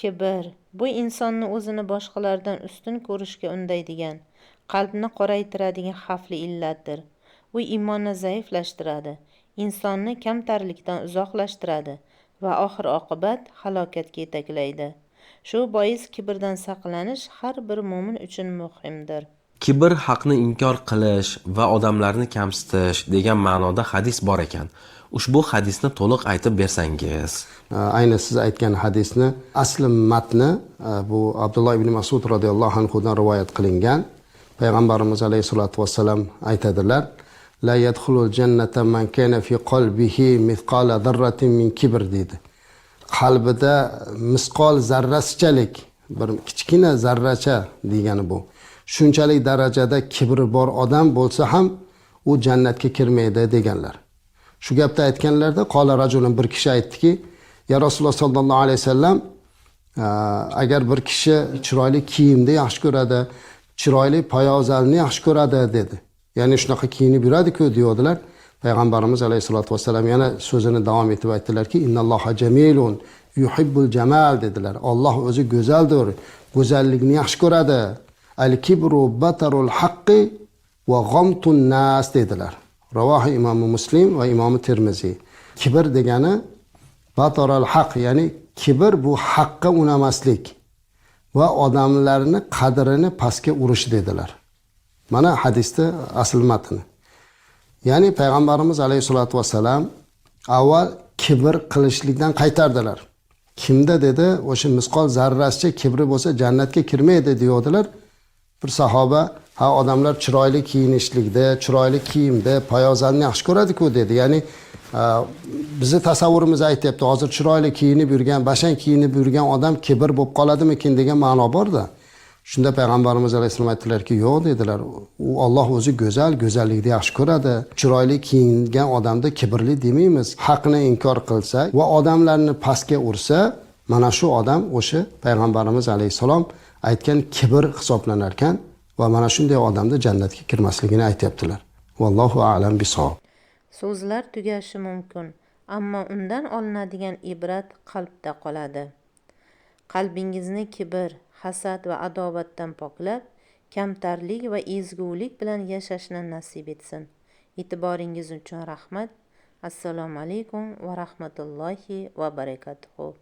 Kibr bu insonni o'zini boshqalardan ustun ko'rishga undaydigan, qalbni qoraytiradigan xavfli illatdir. U iymonni zaiflashtiradi, insonni kamtarlikdan uzoqlashtiradi va oxir-oqibat halokatga yetaklaydi. Shu bois kibrdan saqlanish har bir mo'min uchun muhimdir. Kibr haqni inkor qilish va odamlarni kamsitish degan ma'noda hadis bor ekan. Ushbu hadisni to'liq aytib bersangiz. Ayni siz aytgan hadisni asli matni bu Abdulloh ibn Mas'ud radhiyallohu anhu dan rivoyat qilingan. Payg'ambarimiz alayhisolatu vassalam aytadilar: "La yadkhulul jannata man kana fi qalbihi mithqala dharratin min kibr" dedi. Qalbida misqol zarrasichalik, bir kichkina zarracha degani bu. Shunchalik darajada kibri bor odam bo'lsa ham u jannatga kirmaydi deganlar. Shu gapni aytganlarda qola rajulun, bir kishi aytdiki: "Ya Rasululloh sallallohu alayhi vasallam, agar bir kishi chiroyli kiyimni yaxshi ko'radi, chiroyli poyabzalni yaxshi ko'radi" dedi. Ya'ni shunaqa kiyinib yuradi-ku deydilar. Payg'ambarimiz alayhisolatu vasallam yana so'zini davom etib aytdilarki: "Innalloha jamilun yuhibbul jamal" dedilar. Alloh o'zi go'zaldir, go'zallikni yaxshi ko'radi. Al-kibru batarul haqqi va ghamtun nas dedilar. Ravohi Imom Muslim va Imom Termiziy. Kibr degani batarul haq, ya'ni kibr bu haqqa unamaslik va odamlarni qadrini pastga urish dedilar. Mana hadisda asl matni. Ya'ni payg'ambarimiz alayhisolatu vasallam avval kibr qilishlikdan qaytardilar. Kimda dedi, o'sha misqol zarrasicha kibri bo'lsa jannatga kirmaydi deydilar. Bir sahoba, ha odamlar chiroyli kiyinishlikda, chiroyli kiyimda, poyabzalni yaxshi ko'radi-ku dedi. Ya'ni bizni tasavvurimiz aytayapti, hozir chiroyli kiyinib yurgan, bashan kiyinib yurgan odam kibr bo'lib qoladimikin degan ma'no bor-da. Shunda payg'ambarimiz alayhisalom aytdilarki, yo'q dedilar. U Alloh o'zi go'zal, go'zallikni yaxshi ko'radi. Chiroyli kiyingan odamda kibrli demaymiz. Haqni inkor qilsa va odamlarni pastga ursa, mana shu odam o'sha payg'ambarimiz alayhisalom aytgan kibr hisoblanar ekan va mana shunday odamda jannatga kirmasligini aytibdilar. Vallohu a'lam bisob. So'zlar tugashi mumkin, ammo undan olinadigan ibrat qalbda qoladi. Qalbingizni kibr, hasad va adovatdan poklab, kamtarlik va ezgulik bilan yashashni nasib etsin. E'tiboringiz uchun rahmat. Assalomu alaykum va rahmatullohi va barakatuh.